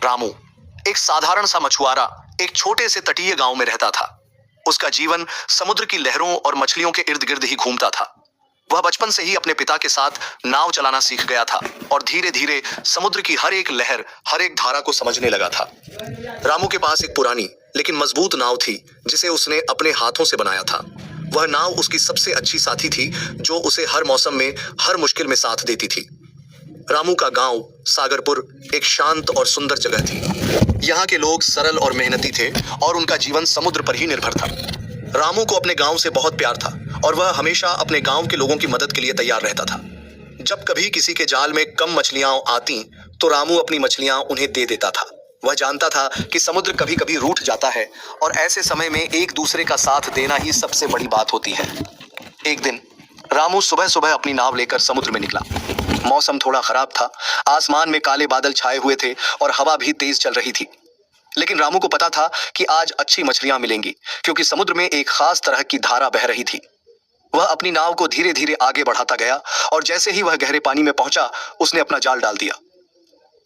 रामू एक साधारण सा मछुआरा एक छोटे से तटीय गांव में रहता था। उसका जीवन समुद्र की लहरों और मछलियों के इर्द गिर्द ही घूमता था। वह बचपन से ही अपने पिता के साथ नाव चलाना सीख गया था और धीरे धीरे समुद्र की हर एक लहर, हर एक धारा को समझने लगा था। रामू के पास एक पुरानी लेकिन मजबूत नाव थी जिसे उसने अपने हाथों से बनाया था। वह नाव उसकी सबसे अच्छी साथी थी जो उसे हर मौसम में, हर मुश्किल में साथ देती थी। रामू का गांव सागरपुर एक शांत और सुंदर जगह थी। यहाँ के लोग सरल और मेहनती थे और उनका जीवन समुद्र पर ही निर्भर था। रामू को अपने गांव से बहुत प्यार था और वह हमेशा अपने गांव के लोगों की मदद के लिए तैयार रहता था। जब कभी किसी के जाल में कम मछलियां आती तो रामू अपनी मछलियां उन्हें दे देता था। वह जानता था कि समुद्र कभी कभी रूठ जाता है और ऐसे समय में एक दूसरे का साथ देना ही सबसे बड़ी बात होती है। एक दिन रामू सुबह सुबह अपनी नाव लेकर समुद्र में निकला। मौसम थोड़ा खराब था, आसमान में काले बादल छाए हुए थे और हवा भी तेज चल रही थी। लेकिन रामू को पता था कि आज अच्छी मछलियां मिलेंगी क्योंकि समुद्र में एक खास तरह की धारा बह रही थी। वह अपनी नाव को धीरे धीरे आगे बढ़ाता गया और जैसे ही वह गहरे पानी में पहुंचा उसने अपना जाल डाल दिया।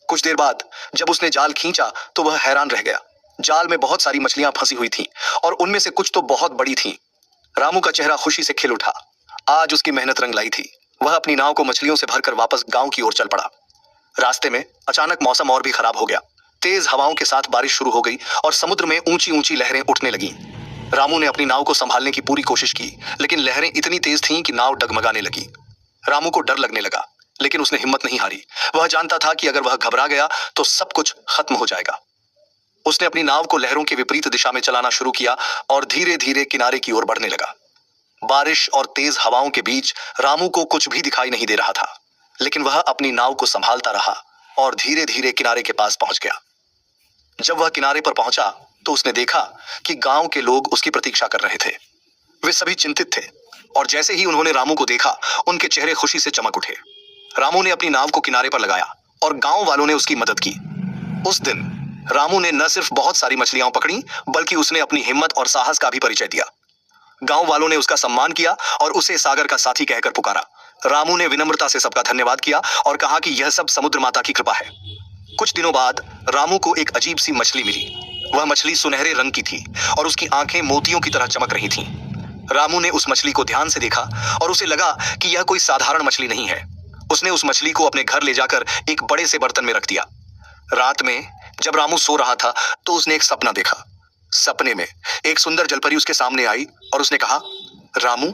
कुछ देर बाद जब उसने जाल खींचा तो वह हैरान रह गया। जाल में बहुत सारी मछलियां फंसी हुई थीं और उनमें से कुछ तो बहुत बड़ी थीं। रामू का चेहरा खुशी से खिल उठा। आज उसकी मेहनत रंग लाई थी। वह अपनी नाव को मछलियों से भरकर वापस गांव की ओर चल पड़ा। रास्ते में अचानक मौसम और भी खराब हो गया। तेज हवाओं के साथ बारिश शुरू हो गई और समुद्र में ऊंची ऊंची लहरें उठने लगीं। रामू ने अपनी नाव को संभालने की पूरी कोशिश की, लेकिन लहरें इतनी तेज थीं कि नाव डगमगाने लगी। रामू को डर लगने लगा, लेकिन उसने हिम्मत नहीं हारी। वह जानता था कि अगर वह घबरा गया तो सब कुछ खत्म हो जाएगा। उसने अपनी नाव को लहरों के विपरीत दिशा में चलाना शुरू किया और धीरे धीरे किनारे की ओर बढ़ने लगा। बारिश और तेज हवाओं के बीच रामू को कुछ भी दिखाई नहीं दे रहा था, लेकिन वह अपनी नाव को संभालता रहा और धीरे धीरे किनारे के पास पहुंच गया। जब वह किनारे पर पहुंचा तो उसने देखा कि गांव के लोग उसकी प्रतीक्षा कर रहे थे। वे सभी चिंतित थे और जैसे ही उन्होंने रामू को देखा उनके चेहरे खुशी से चमक उठे। रामू ने अपनी नाव को किनारे पर लगाया और गांव वालों ने उसकी मदद की। उस दिन रामू ने न सिर्फ बहुत सारी मछलियां पकड़ी बल्कि उसने अपनी हिम्मत और साहस का भी परिचय दिया। गांव वालों ने उसका सम्मान किया और उसे सागर का साथी कहकर पुकारा। रामू ने विनम्रता से सबका धन्यवाद किया और कहा कि यह सब समुद्र माता की कृपा है। कुछ दिनों बाद रामू को एक अजीब सी मछली मिली। वह मछली सुनहरे रंग की थी और उसकी आंखें मोतियों की तरह चमक रही थीं। रामू ने उस मछली को ध्यान से देखा और उसे लगा कि यह कोई साधारण मछली नहीं है। उसने उस मछली को अपने घर ले जाकर एक बड़े से बर्तन में रख दिया। रात में जब रामू सो रहा था तो उसने एक सपना देखा। सपने में एक सुंदर जलपरी उसके सामने आई और उसने कहा, रामू,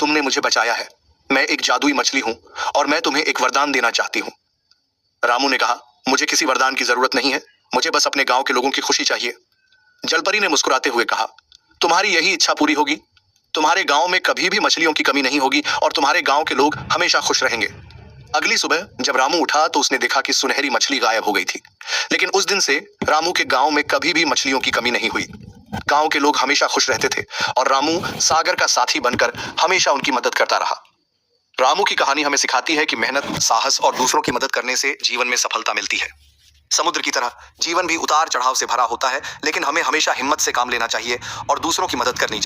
तुमने मुझे बचाया है। मैं एक जादुई मछली हूं और मैं तुम्हें एक वरदान देना चाहती हूं। रामू ने कहा, मुझे किसी वरदान की जरूरत नहीं है, मुझे बस अपने गांव के लोगों की खुशी चाहिए। जलपरी ने मुस्कुराते हुए कहा, तुम्हारी यही इच्छा पूरी होगी। तुम्हारे गांव में कभी भी मछलियों की कमी नहीं होगी और तुम्हारे गांव के लोग हमेशा खुश रहेंगे। अगली सुबह जब रामू उठा तो उसने देखा कि सुनहरी मछली गायब हो गई थी। लेकिन उस दिन से रामू के गांव में कभी भी मछलियों की कमी नहीं हुई। गांव के लोग हमेशा खुश रहते थे और रामू सागर का साथी बनकर हमेशा उनकी मदद करता रहा। रामू की कहानी हमें सिखाती है कि मेहनत, साहस और दूसरों की मदद करने से जीवन में सफलता मिलती है। समुद्र की तरह जीवन भी उतार चढ़ाव से भरा होता है, लेकिन हमें हमेशा हिम्मत से काम लेना चाहिए और दूसरों की मदद करनी चाहिए।